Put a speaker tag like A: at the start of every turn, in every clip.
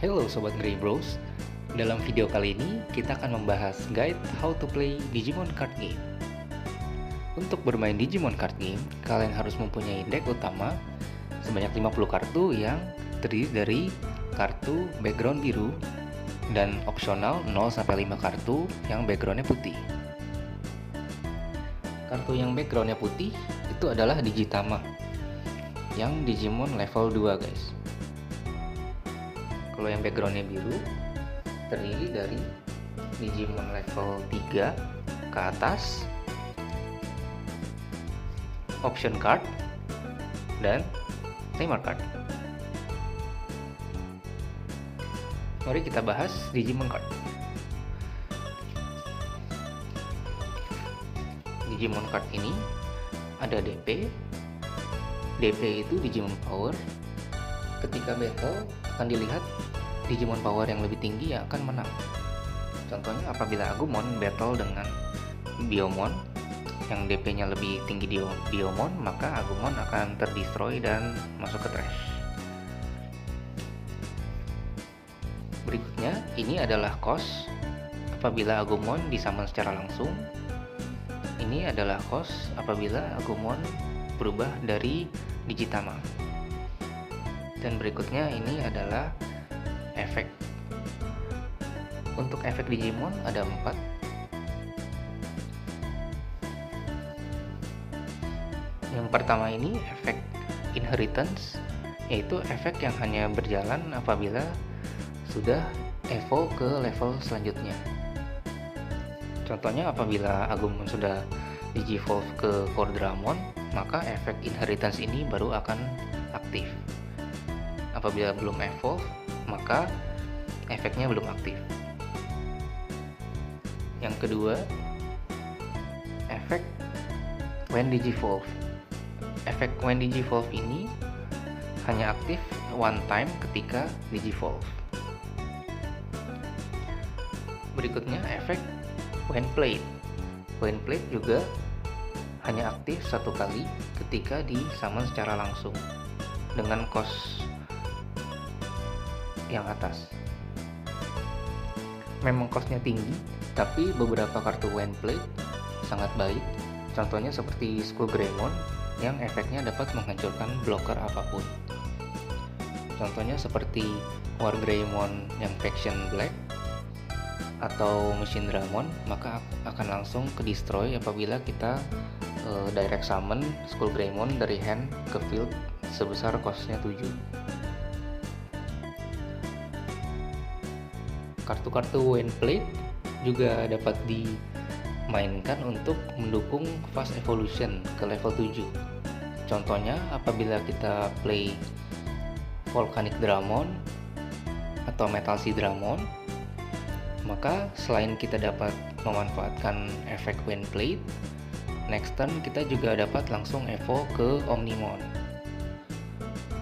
A: Hello Sobat Grey Bros. Dalam video kali ini kita akan membahas guide how to play Digimon Card Game. Untuk bermain Digimon Card Game, kalian harus mempunyai deck utama sebanyak 50 kartu yang terdiri dari kartu background biru dan opsional 0-5 kartu yang backgroundnya putih. Kartu yang backgroundnya putih itu adalah Digitama yang Digimon level 2 guys. Kalau yang backgroundnya biru terdiri dari Digimon level 3 ke atas, option card, dan timer card. Mari kita bahas Digimon card. Digimon card ini ada DP. DP itu Digimon Power. Ketika battle akan dilihat Digimon Power yang lebih tinggi yang akan menang. Contohnya apabila Agumon battle dengan Biyomon yang DP-nya lebih tinggi di Biyomon, maka Agumon akan terdestroy dan masuk ke trash. Berikutnya, ini adalah cost apabila Agumon disummon secara langsung. Ini adalah cost apabila Agumon berubah dari Digitama. Dan berikutnya ini adalah efek. Untuk efek Digimon ada 4. Yang pertama ini efek inheritance, yaitu efek yang hanya berjalan apabila sudah evo ke level selanjutnya. Contohnya apabila Agumon sudah digivolve ke Core Dramon, maka efek inheritance ini baru akan aktif. Apabila belum evolve, maka efeknya belum aktif. Yang kedua, efek when digivolve. Efek when digivolve ini hanya aktif one time ketika digivolve. Berikutnya efek when played. When played juga hanya aktif satu kali ketika disummon secara langsung dengan cost yang atas. Memang costnya tinggi, tapi beberapa kartu when played sangat baik. Contohnya seperti Skull Greymon yang efeknya dapat menghancurkan blocker apapun. Contohnya seperti War Greymon yang faction black atau Machine Dramon, maka akan langsung ke destroy apabila kita direct summon Skull Greymon dari hand ke field sebesar costnya 7. Kartu-kartu when played juga dapat dimainkan untuk mendukung fast evolution ke level 7. Contohnya apabila kita play Volcanic Dramon atau Metal Sea Dramon, maka selain kita dapat memanfaatkan efek when played, next turn kita juga dapat langsung evo ke Omnimon.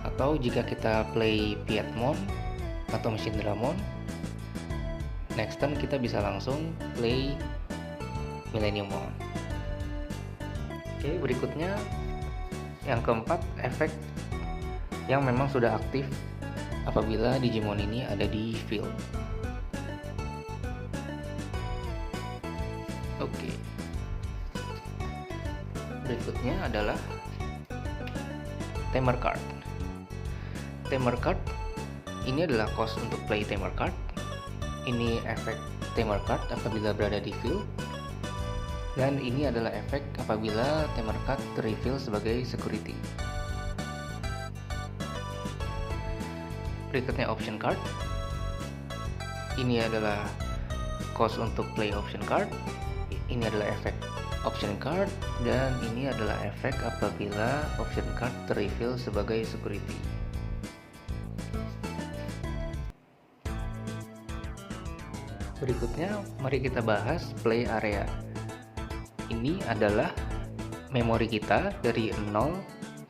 A: Atau jika kita play Piedmon atau Machine Dramon, next turn kita bisa langsung play Millenniumon. Oke, berikutnya yang keempat, efek yang memang sudah aktif apabila Digimon ini ada di field. Oke. Berikutnya adalah timer card. Timer card ini adalah cost untuk play timer card. Ini efek timer card apabila berada di field, dan ini adalah efek apabila timer card ter-reveal sebagai security. Berikutnya option card. Ini adalah cost untuk play option card. Ini adalah efek option card, dan ini adalah efek apabila option card ter-reveal sebagai security. Berikutnya, mari kita bahas play area. Ini adalah memori kita dari 0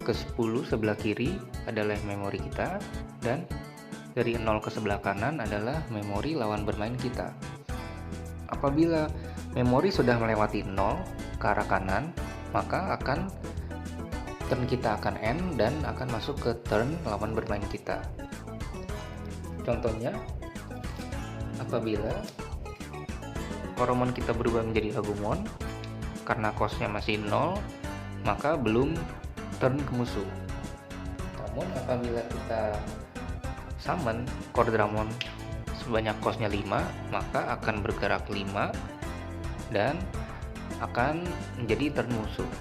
A: ke 10 sebelah kiri adalah memori kita, dan dari 0 ke sebelah kanan adalah memori lawan bermain kita. Apabila memori sudah melewati 0 ke arah kanan, maka turn kita akan end dan akan masuk ke turn lawan bermain kita. Contohnya, apabila Koromon kita berubah menjadi Agumon, karena costnya masih 0, maka belum turn ke musuh. Namun apabila kita summon Cordramon sebanyak costnya 5, maka akan bergerak 5 dan akan menjadi turn musuh.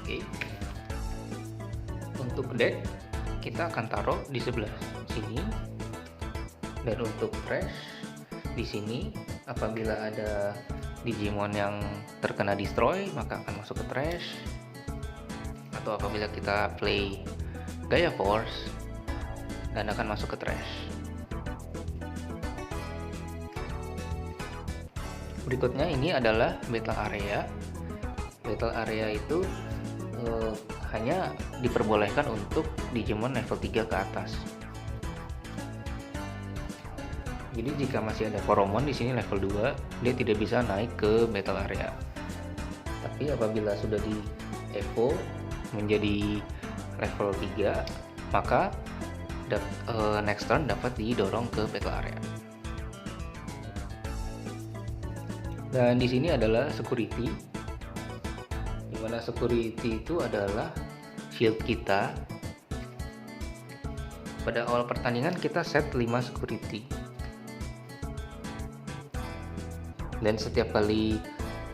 A: Oke. Untuk deck kita akan taruh di sebelah sini, dan untuk trash di sini apabila ada Digimon yang terkena destroy maka akan masuk ke trash, atau apabila kita play Gaia Force dan akan masuk ke trash. Berikutnya ini adalah battle area. Battle area itu hanya diperbolehkan untuk Digimon level 3 ke atas. Jadi jika masih ada Koromon di sini level 2, dia tidak bisa naik ke battle area. Tapi apabila sudah di Evo menjadi level 3, maka next turn dapat didorong ke battle area. Dan di sini adalah security, dimana security itu adalah shield kita. Pada awal pertandingan kita set 5 security, dan setiap kali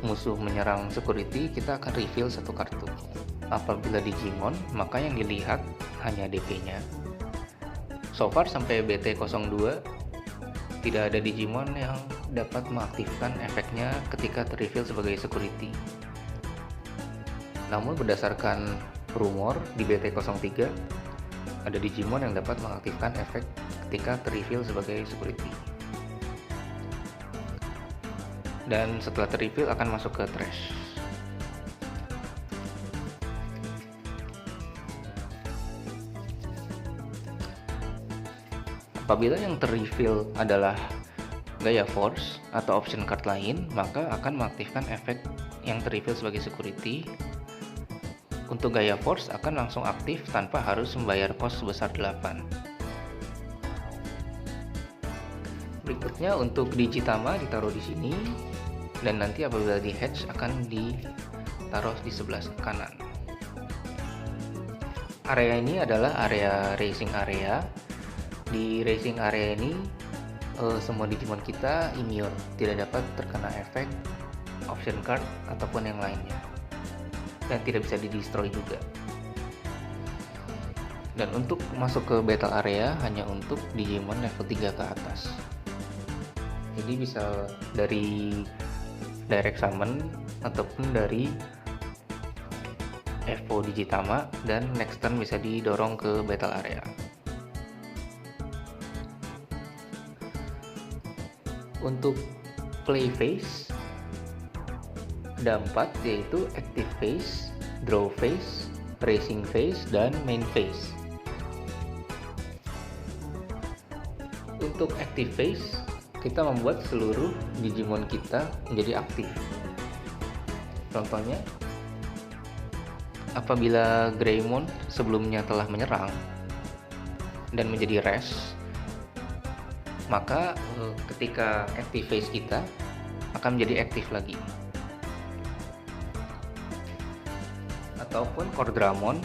A: musuh menyerang security kita akan reveal 1 kartu. Apabila Digimon, maka yang dilihat hanya DP-nya. So far sampai BT02 tidak ada Digimon yang dapat mengaktifkan efeknya ketika ter-reveal sebagai security. Namun berdasarkan rumor di BT03 ada Digimon yang dapat mengaktifkan efek ketika ter-reveal sebagai security. Dan setelah ter-reveal akan masuk ke trash. Apabila yang ter-reveal adalah Gaia Force atau option card lain, maka akan mengaktifkan efek yang ter-reveal sebagai security. Untuk Gaia Force akan langsung aktif tanpa harus membayar cost sebesar 8. Berikutnya untuk Digitama ditaruh di sini, dan nanti apabila di hatch akan ditaruh di sebelah kanan. Area ini adalah area racing area. Di racing area ini semua Digimon kita immune, tidak dapat terkena efek option card ataupun yang lainnya, dan tidak bisa di-destroy juga. Dan untuk masuk ke battle area hanya untuk Digimon level 3 ke atas. Jadi bisa dari direct summon ataupun dari Evo Digitama, dan next turn bisa didorong ke battle area. Untuk play phase ada 4, yaitu active phase, draw phase, racing phase, dan main phase. Untuk active phase kita membuat seluruh Digimon kita menjadi aktif. Contohnya, apabila Greymon sebelumnya telah menyerang dan menjadi rest, maka ketika active phase kita akan menjadi aktif lagi. Ataupun Cordramon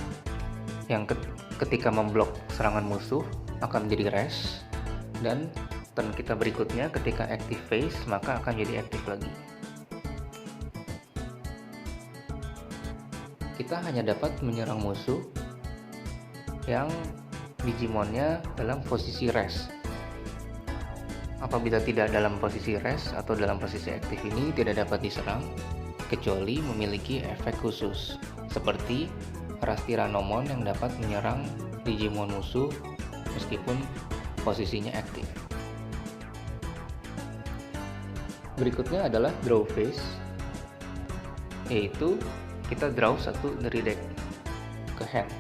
A: yang ketika memblok serangan musuh akan menjadi rest, dan turn kita berikutnya ketika active phase maka akan jadi aktif lagi. Kita hanya dapat menyerang musuh yang Digimonnya dalam posisi rest. Apabila tidak dalam posisi rest atau dalam posisi aktif ini tidak dapat diserang kecuali memiliki efek khusus seperti Rastiranomon yang dapat menyerang Digimon musuh meskipun posisinya aktif. Berikutnya adalah draw phase, yaitu kita draw 1 dari deck ke hand.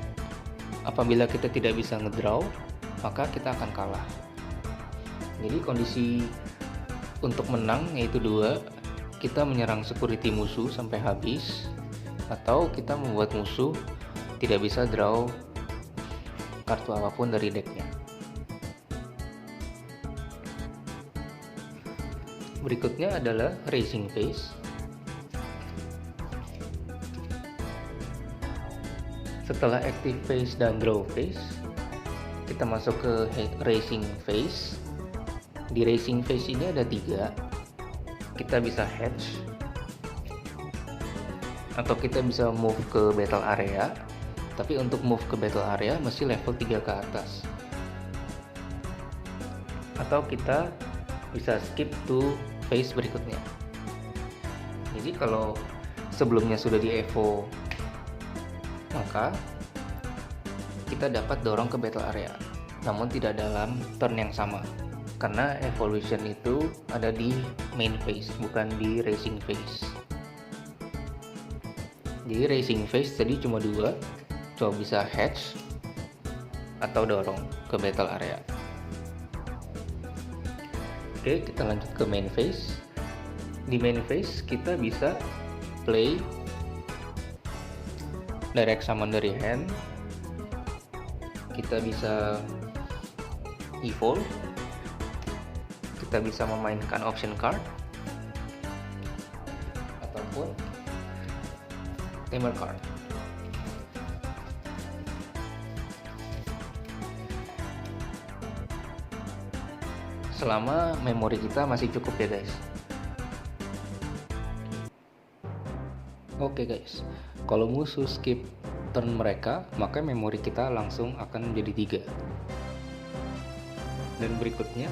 A: Apabila kita tidak bisa ngedraw, maka kita akan kalah. Jadi kondisi untuk menang yaitu 2, kita menyerang security musuh sampai habis, atau kita membuat musuh tidak bisa draw kartu apapun dari decknya. Berikutnya adalah racing phase. Setelah active phase dan draw phase, kita masuk ke racing phase. Di racing phase ini ada 3. Kita bisa hatch, atau kita bisa move ke battle area. Tapi untuk move ke battle area mesti level 3 ke atas. Atau kita bisa skip to phase berikutnya. Jadi kalau sebelumnya sudah di evo, maka kita dapat dorong ke battle area, namun tidak dalam turn yang sama, karena evolution itu ada di main phase, bukan di racing phase. Jadi racing phase tadi cuma 2, coba bisa hatch atau dorong ke battle area. Oke, kita lanjut ke main phase. Di main phase kita bisa play direct summon dari hand, kita bisa evolve, kita bisa memainkan option card ataupun tamer card. Selama memori kita masih cukup ya guys. Oke guys, kalau musuh skip turn mereka, maka memori kita langsung akan menjadi 3. Dan berikutnya,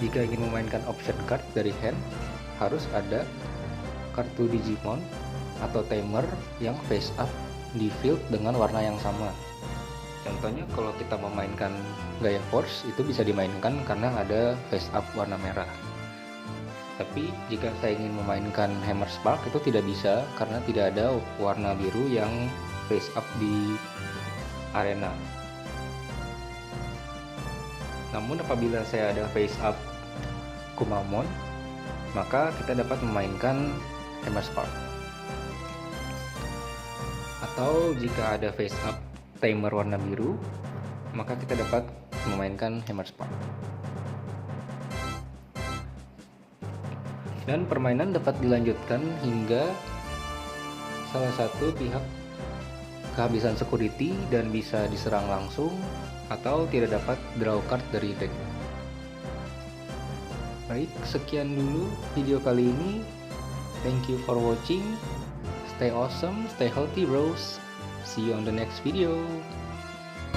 A: jika ingin memainkan option card dari hand, harus ada kartu Digimon atau tamer yang face up di field dengan warna yang sama. Contohnya kalau kita memainkan Gaia Force, itu bisa dimainkan karena ada face up warna merah. Tapi jika saya ingin memainkan Hammer Spark, itu tidak bisa karena tidak ada warna biru yang face up di arena. Namun apabila saya ada face up Kumamon, maka kita dapat memainkan Hammer Spark. Atau jika ada face up tamer warna biru, maka kita dapat memainkan Hammer Spark. Dan permainan dapat dilanjutkan hingga salah satu pihak kehabisan security dan bisa diserang langsung, atau tidak dapat draw card dari deck. Baik, sekian dulu video kali ini. Thank you for watching. Stay awesome, stay healthy bros. See you on the next video.